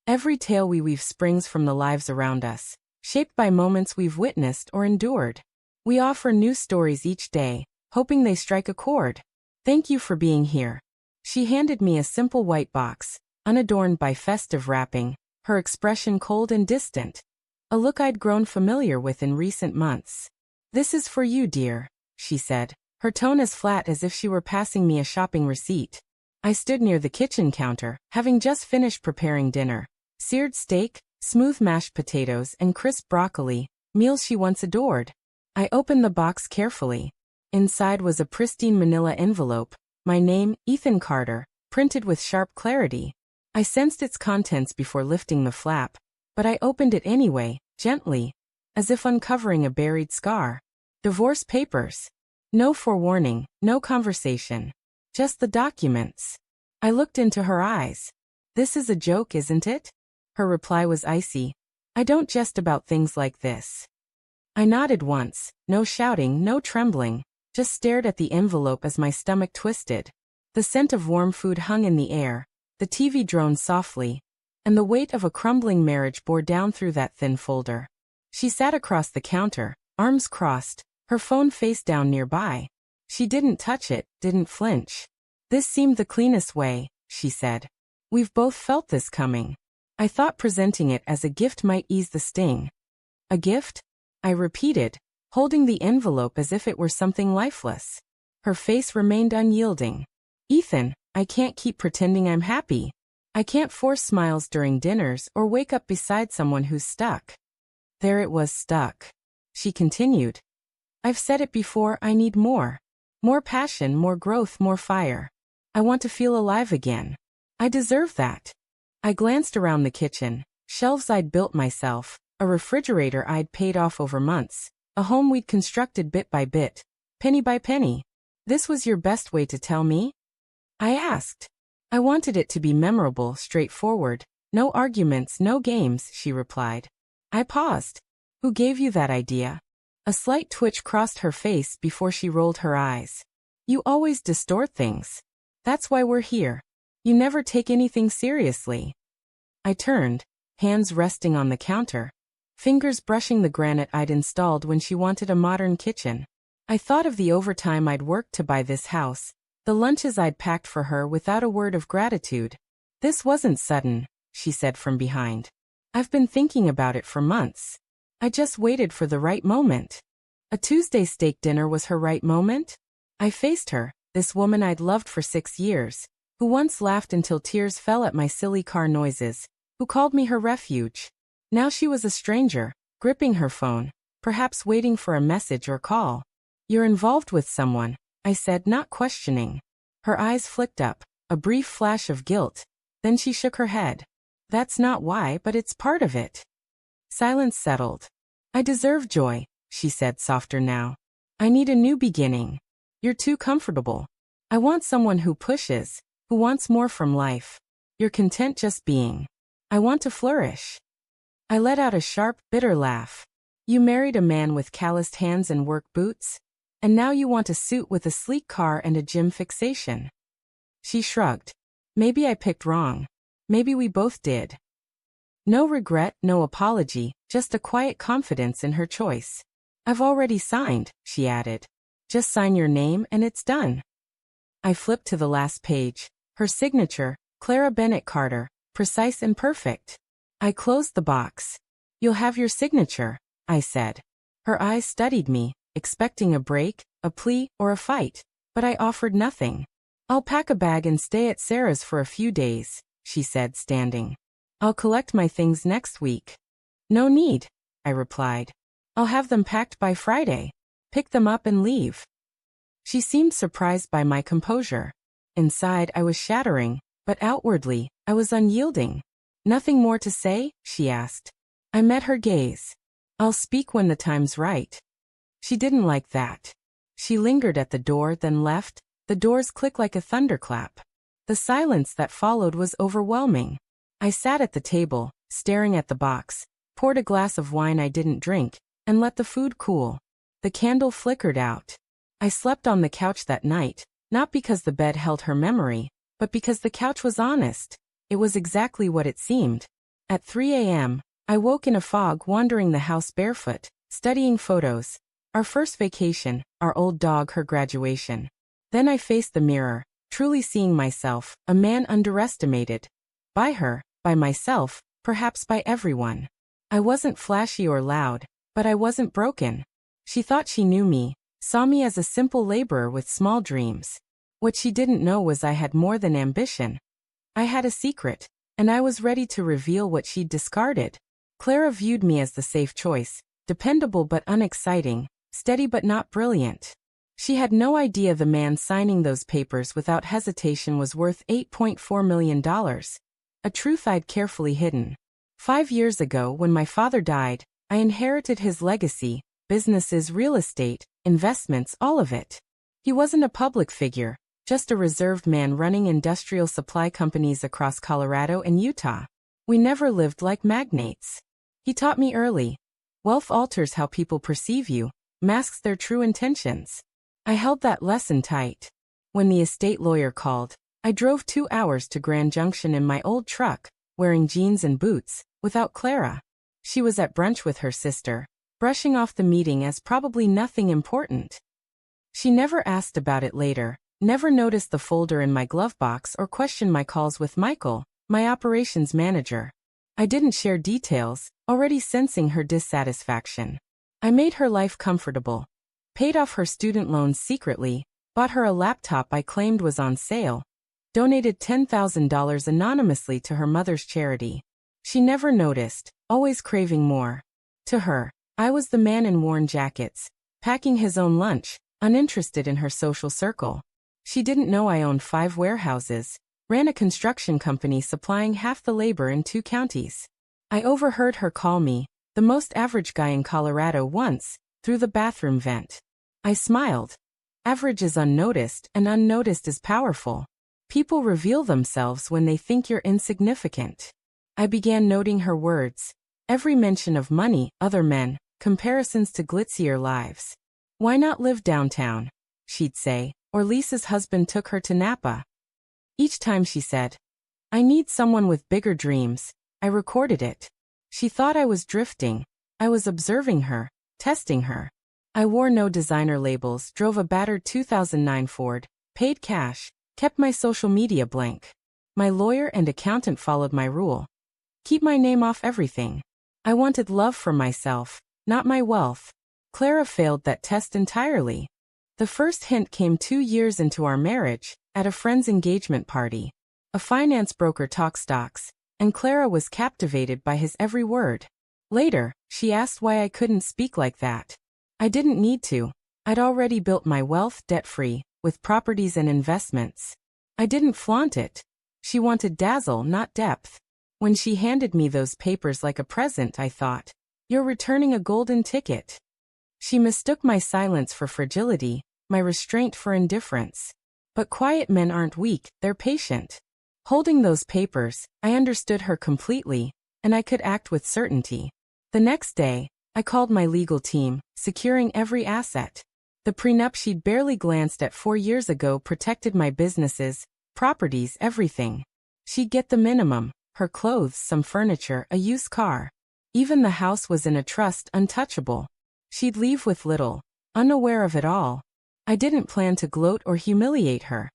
Every tale we weave springs from the lives around us, shaped by moments we've witnessed or endured. We offer new stories each day, hoping they strike a chord. Thank you for being here. She handed me a simple white box, unadorned by festive wrapping, her expression cold and distant, a look I'd grown familiar with in recent months. This is for you, dear, she said, her tone as flat as if she were passing me a shopping receipt. I stood near the kitchen counter, having just finished preparing dinner. Seared steak, smooth mashed potatoes, and crisp broccoli, meals she once adored. I opened the box carefully. Inside was a pristine manila envelope, my name, Ethan Carter, printed with sharp clarity. I sensed its contents before lifting the flap, but I opened it anyway, gently, as if uncovering a buried scar. Divorce papers. No forewarning, no conversation. Just the documents. I looked into her eyes. This is a joke, isn't it? Her reply was icy. I don't jest about things like this. I nodded once, no shouting, no trembling, just stared at the envelope as my stomach twisted. The scent of warm food hung in the air, the TV droned softly, and the weight of a crumbling marriage bore down through that thin folder. She sat across the counter, arms crossed, her phone face down nearby. She didn't touch it, didn't flinch. This seemed the cleanest way, she said. We've both felt this coming. I thought presenting it as a gift might ease the sting. A gift? I repeated, holding the envelope as if it were something lifeless. Her face remained unyielding. Ethan, I can't keep pretending I'm happy. I can't force smiles during dinners or wake up beside someone who's stuck. There it was, stuck. She continued. I've said it before, I need more. More passion, more growth, more fire. I want to feel alive again. I deserve that. I glanced around the kitchen, shelves I'd built myself, a refrigerator I'd paid off over months, a home we'd constructed bit by bit, penny by penny. This was your best way to tell me? I asked. I wanted it to be memorable, straightforward. No arguments, no games, she replied. I paused. Who gave you that idea? A slight twitch crossed her face before she rolled her eyes. You always distort things. That's why we're here. You never take anything seriously. I turned, hands resting on the counter, fingers brushing the granite I'd installed when she wanted a modern kitchen. I thought of the overtime I'd worked to buy this house, the lunches I'd packed for her without a word of gratitude. This wasn't sudden, she said from behind. I've been thinking about it for months. I just waited for the right moment. A Tuesday steak dinner was her right moment? I faced her, this woman I'd loved for 6 years, who once laughed until tears fell at my silly car noises, who called me her refuge. Now she was a stranger, gripping her phone, perhaps waiting for a message or call. You're involved with someone, I said, not questioning. Her eyes flicked up, a brief flash of guilt, then she shook her head. That's not why, but it's part of it. Silence settled. I deserve joy, she said, softer now. I need a new beginning. You're too comfortable. I want someone who pushes, who wants more from life. You're content just being. I want to flourish. I let out a sharp, bitter laugh. You married a man with calloused hands and work boots? And now you want a suit with a sleek car and a gym fixation. She shrugged. Maybe I picked wrong. Maybe we both did. No regret, no apology, just a quiet confidence in her choice. I've already signed, she added. Just sign your name and it's done. I flipped to the last page. Her signature, Clara Bennett Carter, precise and perfect. I closed the box. You'll have your signature, I said. Her eyes studied me, expecting a break, a plea, or a fight, but I offered nothing. I'll pack a bag and stay at Sarah's for a few days, she said, standing. I'll collect my things next week. No need, I replied. I'll have them packed by Friday. Pick them up and leave. She seemed surprised by my composure. Inside, I was shattering, but outwardly, I was unyielding. Nothing more to say? She asked. I met her gaze. I'll speak when the time's right. She didn't like that. She lingered at the door, then left. The doors clicked like a thunderclap. The silence that followed was overwhelming. I sat at the table, staring at the box, poured a glass of wine I didn't drink, and let the food cool. The candle flickered out. I slept on the couch that night, not because the bed held her memory, but because the couch was honest. It was exactly what it seemed. At 3 a.m., I woke in a fog, wandering the house barefoot, studying photos. Our first vacation, our old dog, her graduation. Then I faced the mirror, truly seeing myself, a man underestimated. By her, by myself, perhaps by everyone. I wasn't flashy or loud, but I wasn't broken. She thought she knew me, saw me as a simple laborer with small dreams. What she didn't know was I had more than ambition. I had a secret, and I was ready to reveal what she'd discarded. Clara viewed me as the safe choice, dependable but unexciting, steady but not brilliant. She had no idea the man signing those papers without hesitation was worth $8.4 million, a truth I'd carefully hidden. 5 years ago, when my father died, I inherited his legacy, businesses, real estate, investments, all of it. He wasn't a public figure, just a reserved man running industrial supply companies across Colorado and Utah. We never lived like magnates. He taught me early. Wealth alters how people perceive you, masks their true intentions. I held that lesson tight. When the estate lawyer called, I drove 2 hours to Grand Junction in my old truck, wearing jeans and boots, without Clara. She was at brunch with her sister, brushing off the meeting as probably nothing important. She never asked about it later, never noticed the folder in my glove box or questioned my calls with Michael, my operations manager. I didn't share details, already sensing her dissatisfaction. I made her life comfortable, paid off her student loans secretly, bought her a laptop I claimed was on sale, donated $10,000 anonymously to her mother's charity. She never noticed, always craving more. To her, I was the man in worn jackets, packing his own lunch, uninterested in her social circle. She didn't know I owned 5 warehouses, ran a construction company supplying half the labor in 2 counties. I overheard her call me, the most average guy in Colorado, once, through the bathroom vent. I smiled. Average is unnoticed, and unnoticed is powerful. People reveal themselves when they think you're insignificant. I began noting her words. Every mention of money, other men, comparisons to glitzier lives. Why not live downtown? She'd say, or Lisa's husband took her to Napa. Each time she said, I need someone with bigger dreams, I recorded it. She thought I was drifting. I was observing her, testing her. I wore no designer labels, drove a battered 2009 Ford, paid cash, kept my social media blank. My lawyer and accountant followed my rule. Keep my name off everything. I wanted love for myself, not my wealth. Clara failed that test entirely. The first hint came 2 years into our marriage, at a friend's engagement party. A finance broker talked stocks, and Clara was captivated by his every word. Later, she asked why I couldn't speak like that. I didn't need to. I'd already built my wealth debt-free, with properties and investments. I didn't flaunt it. She wanted dazzle, not depth. When she handed me those papers like a present, I thought, you're returning a golden ticket. She mistook my silence for fragility, my restraint for indifference. But quiet men aren't weak, they're patient. Holding those papers, I understood her completely, and I could act with certainty. The next day, I called my legal team, securing every asset. The prenup she'd barely glanced at 4 years ago protected my businesses, properties, everything. She'd get the minimum, her clothes, some furniture, a used car. Even the house was in a trust, untouchable. She'd leave with little, unaware of it all. I didn't plan to gloat or humiliate her.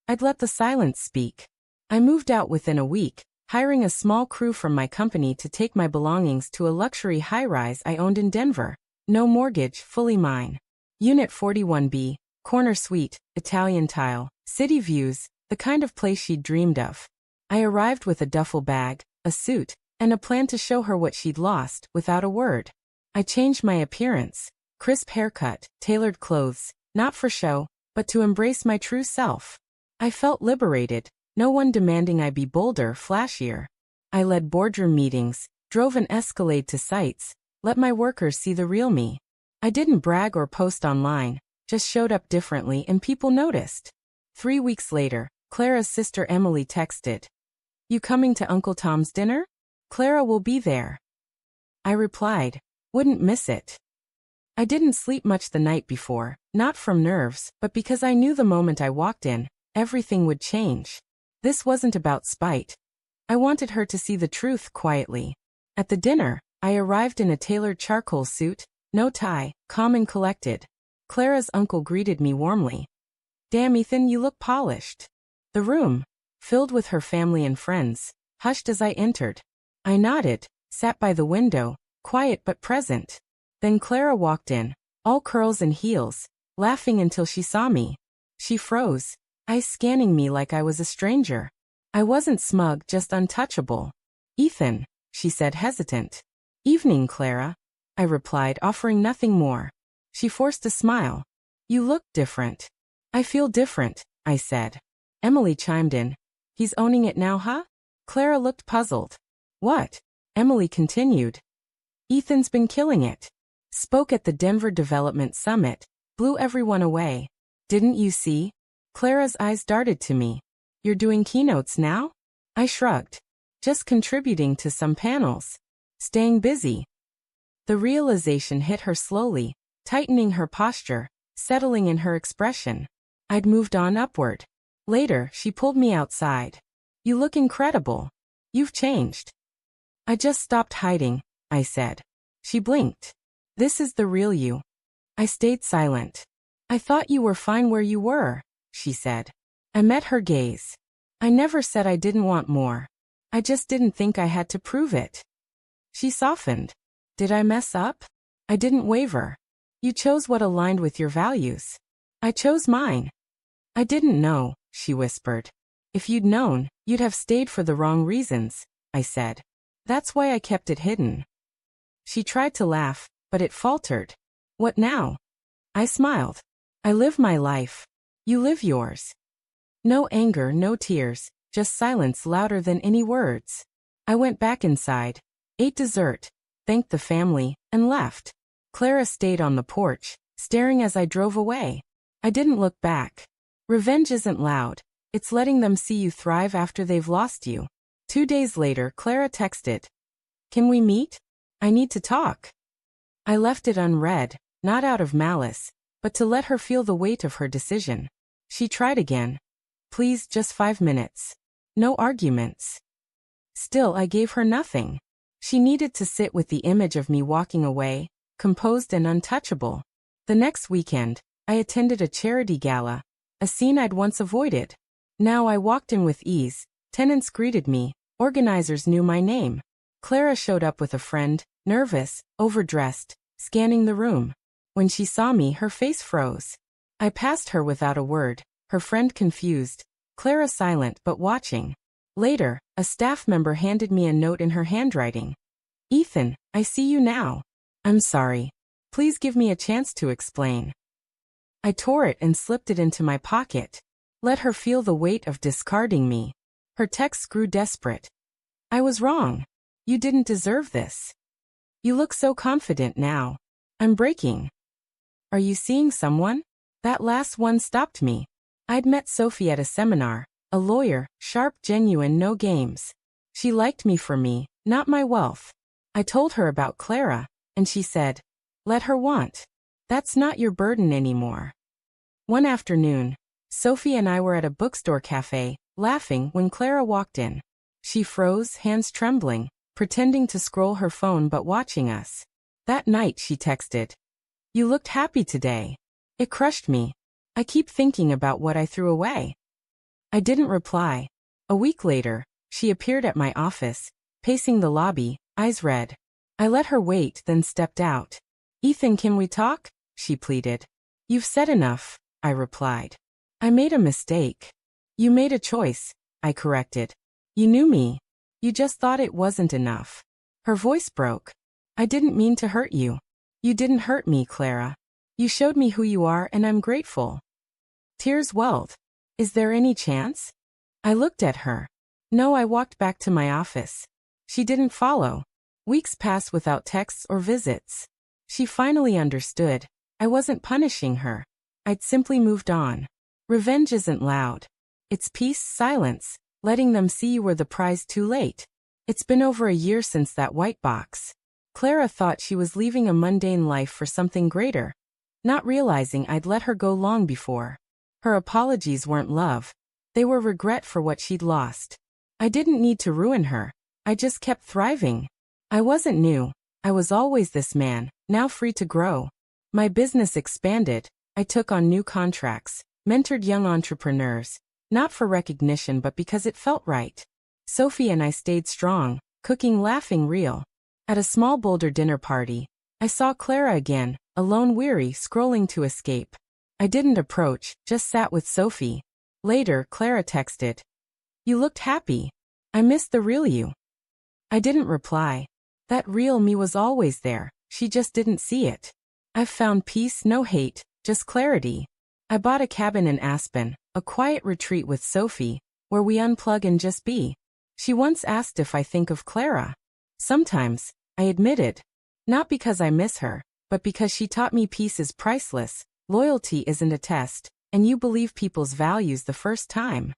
I'd let the silence speak. I moved out within a week, hiring a small crew from my company to take my belongings to a luxury high-rise I owned in Denver. No mortgage, fully mine. Unit 41B, corner suite, Italian tile, city views, the kind of place she'd dreamed of. I arrived with a duffel bag, a suit, and a plan to show her what she'd lost, without a word. I changed my appearance. Crisp haircut, tailored clothes, not for show, but to embrace my true self. I felt liberated, no one demanding I be bolder, flashier. I led boardroom meetings, drove an Escalade to sites, let my workers see the real me. I didn't brag or post online, just showed up differently and people noticed. 3 weeks later, Clara's sister Emily texted, "You coming to Uncle Tom's dinner? Clara will be there." I replied, "Wouldn't miss it." I didn't sleep much the night before, not from nerves, but because I knew the moment I walked in, everything would change. This wasn't about spite. I wanted her to see the truth quietly. At the dinner, I arrived in a tailored charcoal suit, no tie, calm and collected. Clara's uncle greeted me warmly. "Damn, Ethan, you look polished." The room, filled with her family and friends, hushed as I entered. I nodded, sat by the window, quiet but present. Then Clara walked in, all curls and heels, laughing until she saw me. She froze, eyes scanning me like I was a stranger. I wasn't smug, just untouchable. "Ethan," she said, hesitant. "Evening, Clara," I replied, offering nothing more. She forced a smile. "You look different." "I feel different," I said. Emily chimed in. "He's owning it now, huh?" Clara looked puzzled. "What?" Emily continued. "Ethan's been killing it. Spoke at the Denver Development Summit, blew everyone away. Didn't you see?" Clara's eyes darted to me. "You're doing keynotes now?" I shrugged. "Just contributing to some panels. Staying busy." The realization hit her slowly, tightening her posture, settling in her expression. I'd moved on upward. Later, she pulled me outside. "You look incredible. You've changed." "I just stopped hiding," I said. She blinked. "This is the real you." I stayed silent. "I thought you were fine where you were," she said. I met her gaze. "I never said I didn't want more. I just didn't think I had to prove it." She softened. "Did I mess up?" I didn't waver. "You chose what aligned with your values. I chose mine." "I didn't know," she whispered. "If you'd known, you'd have stayed for the wrong reasons," I said. "That's why I kept it hidden." She tried to laugh, but it faltered. "What now?" I smiled. "I live my life. You live yours." No anger, no tears, just silence louder than any words. I went back inside, ate dessert, thanked the family, and left. Clara stayed on the porch, staring as I drove away. I didn't look back. Revenge isn't loud. It's letting them see you thrive after they've lost you. 2 days later, Clara texted. "Can we meet? I need to talk." I left it unread, not out of malice, but to let her feel the weight of her decision. She tried again. "Please, just 5 minutes. No arguments." Still, I gave her nothing. She needed to sit with the image of me walking away, composed and untouchable. The next weekend, I attended a charity gala, a scene I'd once avoided. Now I walked in with ease, tenants greeted me, organizers knew my name. Clara showed up with a friend, nervous, overdressed, scanning the room. When she saw me, her face froze. I passed her without a word, her friend confused, Clara silent but watching. Later, a staff member handed me a note in her handwriting. "Ethan, I see you now. I'm sorry. Please give me a chance to explain." I tore it and slipped it into my pocket. Let her feel the weight of discarding me. Her texts grew desperate. "I was wrong. You didn't deserve this. You look so confident now. I'm breaking." "Are you seeing someone?" That last one stopped me. I'd met Sophie at a seminar, a lawyer, sharp, genuine, no games. She liked me for me, not my wealth. I told her about Clara, and she said, "Let her want. That's not your burden anymore." One afternoon, Sophie and I were at a bookstore cafe, laughing when Clara walked in. She froze, hands trembling, pretending to scroll her phone but watching us. That night she texted, "You looked happy today." It crushed me. I keep thinking about what I threw away. I didn't reply. A week later, she appeared at my office, pacing the lobby, eyes red. I let her wait, then stepped out. "Ethan, can we talk?" she pleaded. "You've said enough," I replied. "I made a mistake." "You made a choice," I corrected. "You knew me. You just thought it wasn't enough." Her voice broke. "I didn't mean to hurt you. You didn't hurt me, Clara. You showed me who you are and I'm grateful." Tears welled. "Is there any chance?" I looked at her. No, I walked back to my office. She didn't follow. Weeks passed without texts or visits. She finally understood. I wasn't punishing her. I'd simply moved on. Revenge isn't loud. It's peace, silence, letting them see you were the prize too late. It's been over a year since that white box. Clara thought she was leaving a mundane life for something greater, not realizing I'd let her go long before. Her apologies weren't love. They were regret for what she'd lost. I didn't need to ruin her. I just kept thriving. I wasn't new. I was always this man, now free to grow. My business expanded. I took on new contracts, mentored young entrepreneurs, not for recognition but because it felt right. Sophie and I stayed strong, cooking, laughing, real. At a small Boulder dinner party, I saw Clara again, alone, weary, scrolling to escape. I didn't approach, just sat with Sophie. Later, Clara texted, "You looked happy. I missed the real you." I didn't reply. That real me was always there, she just didn't see it. I've found peace, no hate, just clarity. I bought a cabin in Aspen, a quiet retreat with Sophie, where we unplug and just be. She once asked if I think of Clara. Sometimes, I admitted. Not because I miss her, but because she taught me peace is priceless, loyalty isn't a test, and you believe people's values the first time.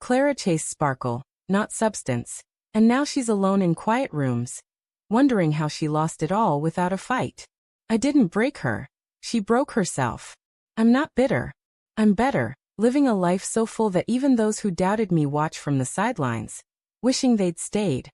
Clara chased sparkle, not substance, and now she's alone in quiet rooms, wondering how she lost it all without a fight. I didn't break her. She broke herself. I'm not bitter. I'm better, living a life so full that even those who doubted me watch from the sidelines, wishing they'd stayed.